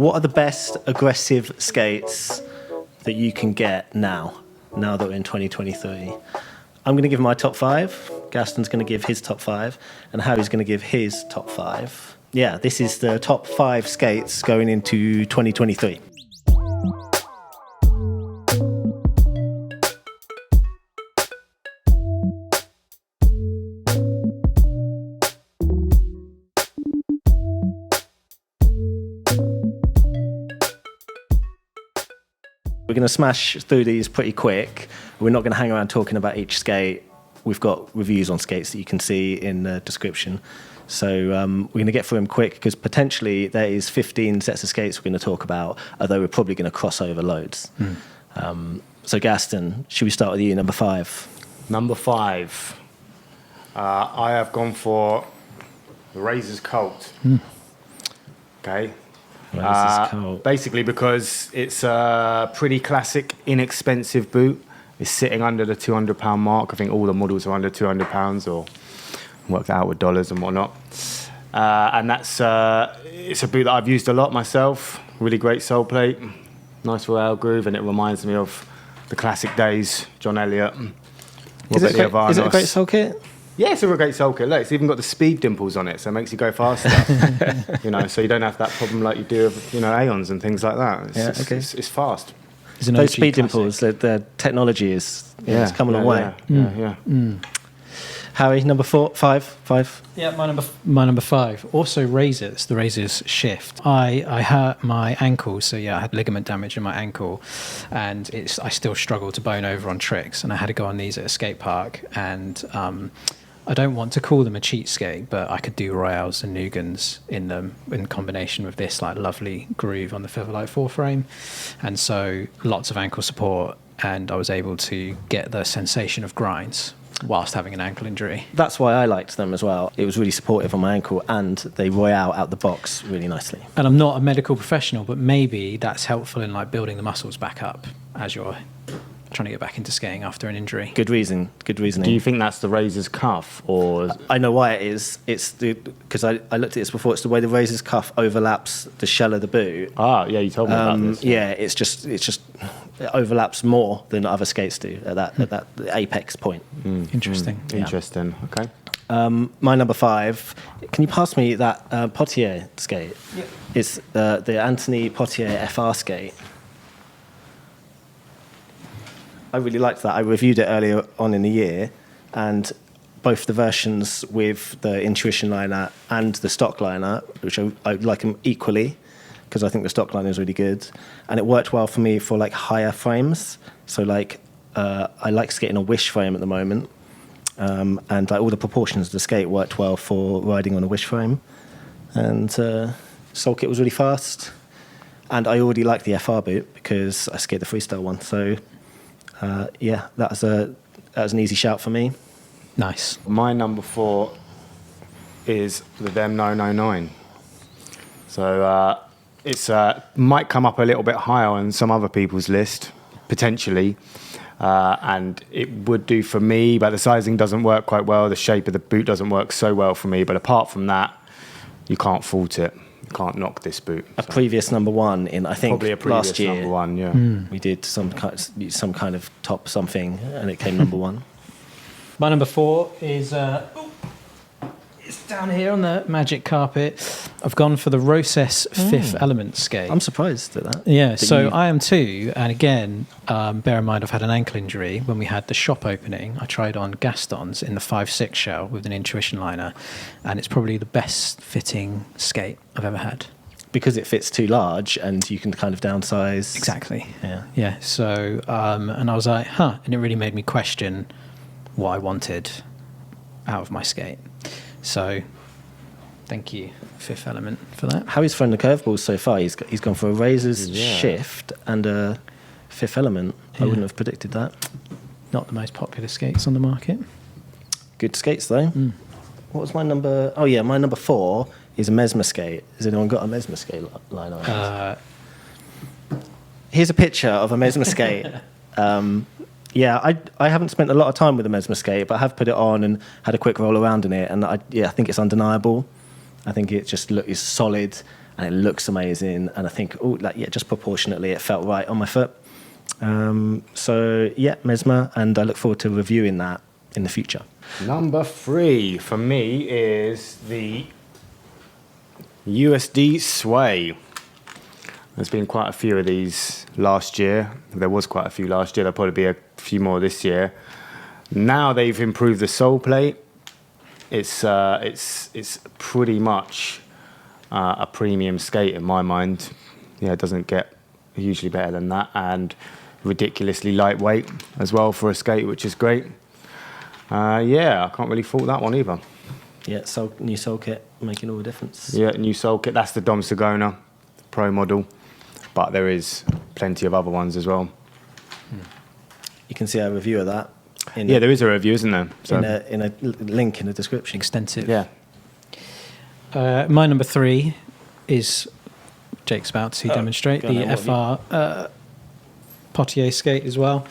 what are the best aggressive skates that you can get now that we're in 2023? I'm going to give my top 5. Gaston's going to give his top 5. And Harry's going to give his top 5. Yeah, this is the top 5 skates going into 2023. We're going to smash through these pretty quick. We're not going to hang around talking about each skate. We've got reviews on skates that you can see in the description. So we're going to get through them quick because potentially there is 15 sets of skates we're going to talk about, although we're probably going to cross over loads. So Gaston, should we start with you, number 5? Number 5. I have gone for the Razor's Colt. Okay. Basically because it's a pretty classic, inexpensive boot. It's sitting under the £200 mark. I think all the models are under £200 or worked out with dollars and whatnot. And that's it's a boot that I've used a lot myself. Really great sole plate, nice Royale groove, and it reminds me of the classic days. John Elliott, Is it a great sole kit? Yeah, it's a great sole kit. Look, it's even got the speed dimples on it, so it makes you go faster. So you don't have that problem like you do with, Aeons and things like that. It's fast. Those speed dimples, the technology is it's come a long way. Yeah. Harry, number 5. Yeah, my number 5. Also Razors, the Razors Shift. I hurt my ankle, so I had ligament damage in my ankle, and I still struggle to bone over on tricks, and I had to go on these at a skate park, and I don't want to call them a cheat skate, but I could do Royales and Nugans in them in combination with this lovely groove on the Featherlight 4 frame, and so lots of ankle support, and I was able to get the sensation of grinds whilst having an ankle injury. That's why I liked them as well. It was really supportive on my ankle, and they royale out the box really nicely. And I'm not a medical professional, but maybe that's helpful in building the muscles back up as you're trying to get back into skating after an injury. Good reasoning. Do you think that's the Razor's cuff, or? I know why it is. It's because I looked at this before. It's the way the Razor's cuff overlaps the shell of the boot. Ah, yeah, you told me about this. Yeah, it's just it overlaps more than other skates do at that apex point. Interesting. Interesting. Okay. My number 5. Can you pass me that Potier skate? Yeah. It's the Anthony Potier FR skate. I really liked that. I reviewed it earlier on in the year, and both the versions with the Intuition liner and the stock liner, which I like them equally, because I think the stock liner is really good, and it worked well for me for higher frames. So I like skating a Wish frame at the moment, and all the proportions of the skate worked well for riding on a Wish frame, and sole kit was really fast, and I already like the FR boot because I skate the freestyle one. So. That was an easy shout for me. Nice. My number 4 is the Dem 909. So it's might come up a little bit higher on some other people's list, potentially. And it would do for me, but the sizing doesn't work quite well. The shape of the boot doesn't work so well for me. But apart from that, you can't fault it. Can't knock this boot. A previous number 1 in, I think, probably a previous last year. Number 1, yeah. We did some kind of top something, and it came number 1. My number 4 is it's down here on the magic carpet. I've gone for the Roses Fifth Element skate. I'm surprised at that. Yeah, I am too. And again, bear in mind I've had an ankle injury. When we had the shop opening, I tried on Gaston's in the 5.6 shell with an Intuition liner, and it's probably the best fitting skate I've ever had. Because it fits too large and you can kind of downsize. Exactly. Yeah. So, and I was like, and it really made me question what I wanted out of my skate. So, thank you, Fifth Element, for that. How he's thrown the curveballs so far. He's gone for a Razor's Shift and a Fifth Element. I wouldn't have predicted that. Not the most popular skates on the market. Good skates, though. What was my number? Oh, yeah, my number 4 is a Mesmer skate. Has anyone got a Mesmer skate line on? Here's a picture of a Mesmer skate. I haven't spent a lot of time with a Mesmer skate, but I have put it on and had a quick roll around in it, and I think it's undeniable. I think it just is solid, and it looks amazing. And I think, just proportionately, it felt right on my foot. So yeah, Mesmer, and I look forward to reviewing that in the future. Number 3 for me is the USD Sway. There's been quite a few of these last year. There was quite a few last year. There'll probably be a few more this year. Now they've improved the sole plate. It's pretty much a premium skate in my mind. Yeah, it doesn't get hugely better than that, and ridiculously lightweight as well for a skate, which is great. I can't really fault that one either. Yeah, new sole kit making all the difference. Yeah, new sole kit. That's the Dom Sagona Pro model, but there is plenty of other ones as well. You can see our review of that. There is a review, isn't there? So. In a link in the description. Extensive. Yeah. My number 3 is Jake's about to demonstrate the FR Potier skate as well.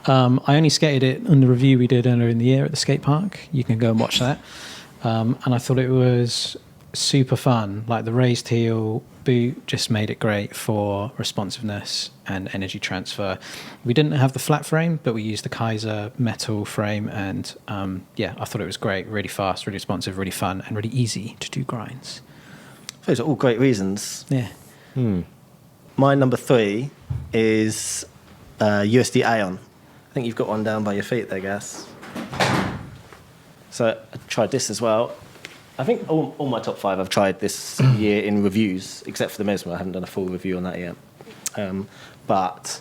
I only skated it on the review we did earlier in the year at the skate park. You can go and watch that. And I thought it was super fun. Like the raised heel boot just made it great for responsiveness and energy transfer. We didn't have the flat frame, but we used the Kaiser metal frame, and I thought it was great. Really fast, really responsive, really fun, and really easy to do grinds. Those are all great reasons. Yeah. My number 3 is USD Aeon. I think you've got one down by your feet there, Gas. So I tried this as well. I think all my top 5 I've tried this year in reviews, except for the Mesmer. I haven't done a full review on that yet. But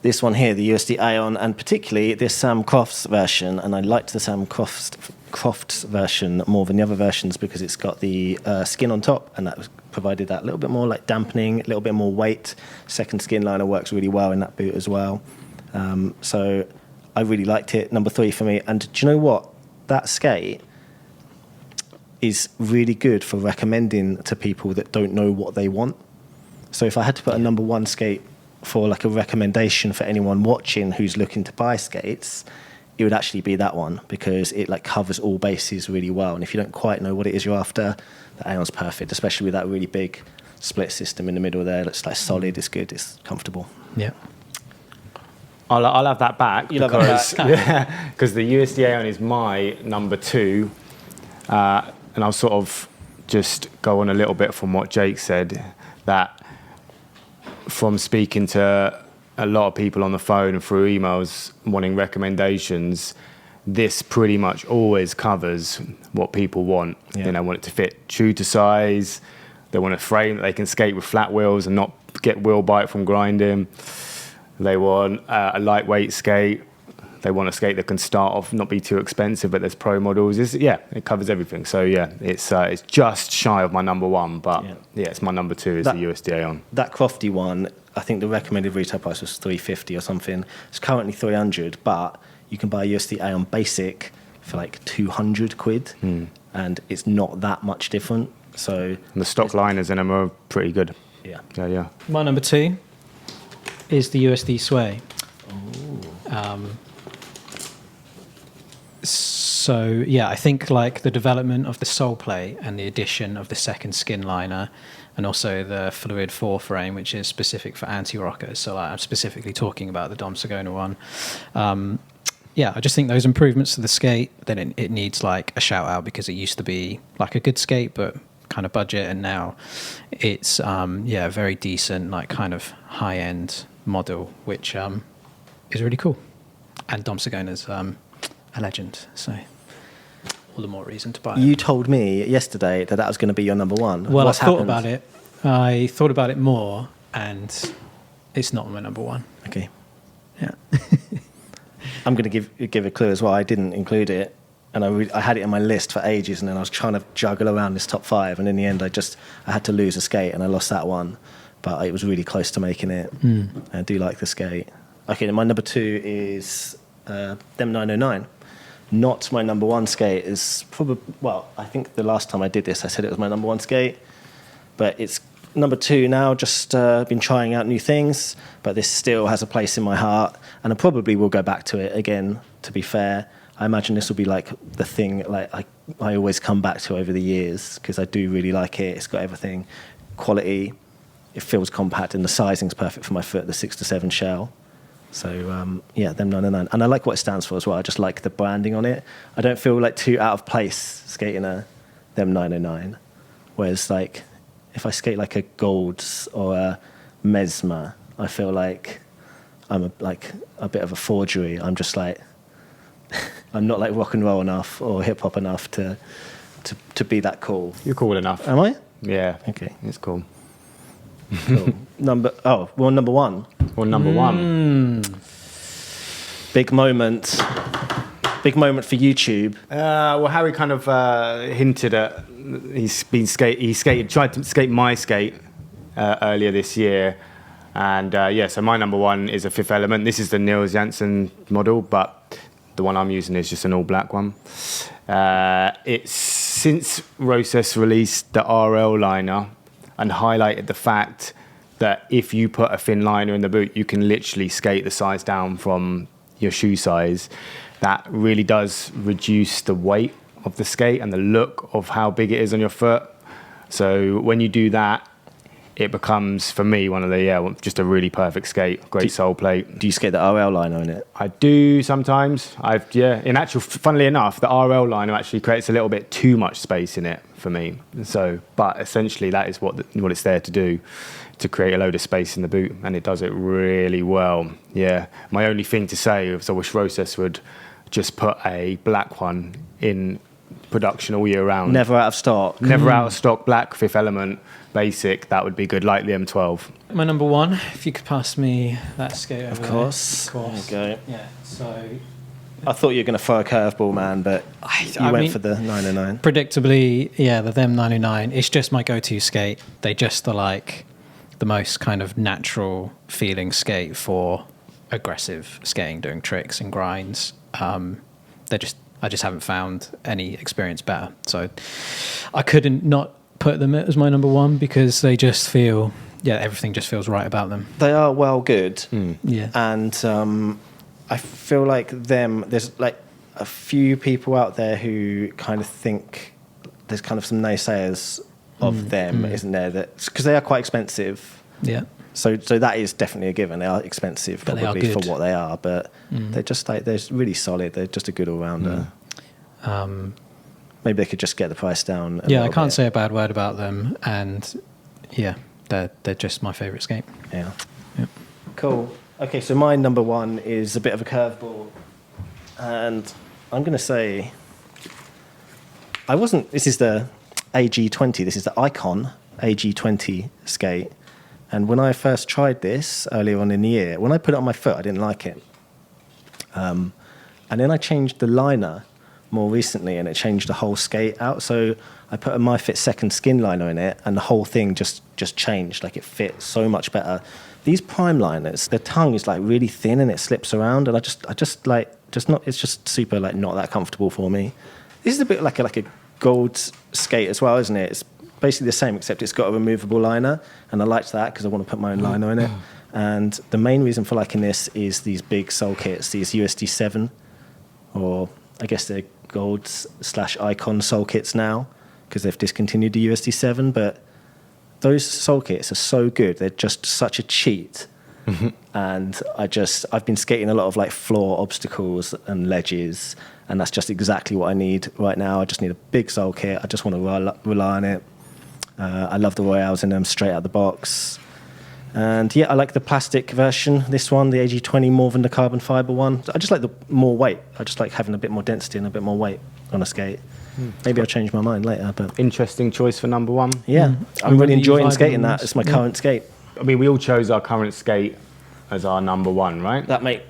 this one here, the USD Aeon, and particularly this Sam Crofts version, and I liked the Sam Crofts version more than the other versions because it's got the skin on top, and that provided that little bit more like dampening, a little bit more weight. Second skin liner works really well in that boot as well. So I really liked it. Number 3 for me. And do you know what? That skate is really good for recommending to people that don't know what they want. So if I had to put a number 1 skate for like a recommendation for anyone watching who's looking to buy skates, it would actually be that one, because it like covers all bases really well. And if you don't quite know what it is you're after, the Aeon's perfect, especially with that really big split system in the middle there. It's like solid, it's good, it's comfortable. Yeah. I'll have that back because the USD Aeon is my number 2, and I'll sort of just go on a little bit from what Jake said, that from speaking to a lot of people on the phone and through emails wanting recommendations, this pretty much always covers what people want. Yeah. They want it to fit true to size. They want a frame that they can skate with flat wheels and not get wheel bite from grinding. They want a lightweight skate. They want a skate that can start off, not be too expensive, but there's pro models. It covers everything. So it's just shy of my number 1, but it's my number 2 is the USD Aeon. That Crofty one, I think the recommended retail price was $350 or something. It's currently $300, but you can buy a USD Aeon Basic for like £200, and it's not that much different. So and the stock liners in them are pretty good. Yeah. My number 2 is the USD Sway. I think like the development of the sole plate and the addition of the second skin liner, and also the fluid foreframe, which is specific for anti-rockers. So I'm specifically talking about the Dom Sagona one. I just think those improvements to the skate, then it needs like a shout out, because it used to be like a good skate, but kind of budget, and now it's a very decent, like kind of high end model, which is really cool. And Dom Sagona's a legend, so all the more reason to buy it. You told me yesterday that was going to be your number 1. Well, I thought about it. I thought about it more, and it's not my number 1. Okay. Yeah. I'm going to give a clue as well. I didn't include it, and I had it on my list for ages, and then I was trying to juggle around this top 5, and in the end I had to lose a skate, and I lost that one, but it was really close to making it. I do like the skate. Okay, then my number 2 is Dem 909. Not my number 1 skate. Is probably, well, I think the last time I did this I said it was my number 1 skate, but it's number 2 now. Just been trying out new things, but this still has a place in my heart, and I probably will go back to it again, to be fair. I imagine this will be like the thing like I always come back to over the years, because I do really like it. It's got everything. quality. It feels compact, and the sizing's perfect for my foot, the 6 to 7 shell. So, yeah, them 909. And I like what it stands for as well. I just like the branding on it. I don't feel like too out of place skating them 909. Whereas, like, if I skate like a Golds or a Mesmer, I feel like I'm a bit of a forgery. I'm just like, I'm not like rock and roll enough or hip hop enough to be that cool. You're cool enough. Am I? Yeah. Okay. It's cool. Cool. Number one. Or number one. Big moment for YouTube. Well, Harry kind of hinted at he tried to skate my skate earlier this year, and so my number one is a Fifth Element. This is the Niels Janssen model, but the one I'm using is just an all black one. It's since Roses released the RL liner and highlighted the fact that if you put a thin liner in the boot, you can literally skate the size down from your shoe size. That really does reduce the weight of the skate and the look of how big it is on your foot. So when you do that, it becomes, for me, one of the, just a really perfect skate. Great sole plate. Do you skate the RL liner in it? I do sometimes. Funnily enough, the RL liner actually creates a little bit too much space in it for me. So, but essentially that is what it's there to do, to create a load of space in the boot, and it does it really well. Yeah. My only thing to say is I wish Roses would just put a black one in production all year round. Never out of stock. Never out of stock, black Fifth Element, basic. That would be good, like the M12. My number one, if you could pass me that skate over Of course. there. Of course. There you go. Yeah, so... I thought you were going to throw a curveball, man, but you went for the 909. Predictably, yeah, the them 909. It's just my go-to skate. They just are like the most kind of natural feeling skate for aggressive skating, doing tricks and grinds. I just haven't found any experience better. So I couldn't not put them as my number one because they just feel, everything just feels right about them. They are well good. Yeah. And I feel like there's like a few people out there who kind of think there's kind of some naysayers of them, isn't there? Because they are quite expensive. Yeah. So that is definitely a given. They are expensive, But probably they are for good. what they are. But they're just like they're really solid. They're just a good all rounder. Maybe they could just get the price down. I can't say a bad word about them, and they're just my favourite skate. Yeah. Yep. Cool. Okay, so my number one is a bit of a curveball, and I'm going to say this is the AG20, this is the Icon AG20 skate, and when I first tried this earlier on in the year, when I put it on my foot, I didn't like it. And then I changed the liner more recently, and it changed the whole skate out, so I put a MyFit Second Skin liner in it, and the whole thing just changed, like it fit so much better. These prime liners, the tongue is like really thin and it slips around, and it's just super like not that comfortable for me. This is a bit like a Gold skate as well, isn't it? It's basically the same, except it's got a removable liner, and I liked that because I want to put my own liner in it. And the main reason for liking this is these big sole kits, these USD7, or I guess they're Gold/Icon sole kits now because they've discontinued the USD7, but those sole kits are so good. They're just such a cheat. And I've been skating a lot of like floor obstacles and ledges, and that's just exactly what I need right now. I just need a big sole kit. I just want to rely on it. I love the Royales in them straight out the box. And I like the plastic version, this one, the AG20, more than the carbon fiber one. I just like the more weight. I just like having a bit more density and a bit more weight on a skate. Maybe I'll change my mind later, but Interesting choice for number one. yeah, I'm really enjoying skating that. It's my current skate. I mean, we all chose our current skate as our number one, right? That makes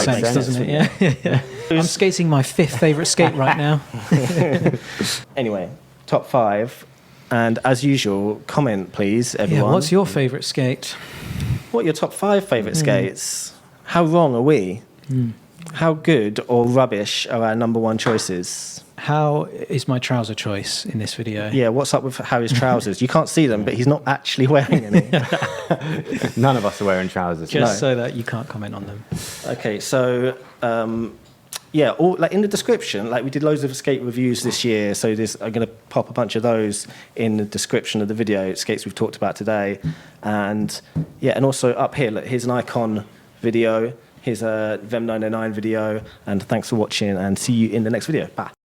sense, doesn't it? Yeah. I'm skating my fifth favourite skate right now. Anyway, top 5. And as usual, comment, please, everyone. Yeah, what's your favourite skate? What are your top 5 favourite skates? How wrong are we? How good or rubbish are our number one choices? How is my trouser choice in this video? Yeah, what's up with Harry's trousers? You can't see them, but he's not actually wearing any. None of us are wearing trousers. Just so that you can't comment on them. Okay, so yeah, all like in the description, like we did loads of skate reviews this year, so I'm going to pop a bunch of those in the description of the video, skates we've talked about today. And yeah, and also up here, look, here's an Icon video, here's a Vem 909 video, and thanks for watching, and see you in the next video. Bye.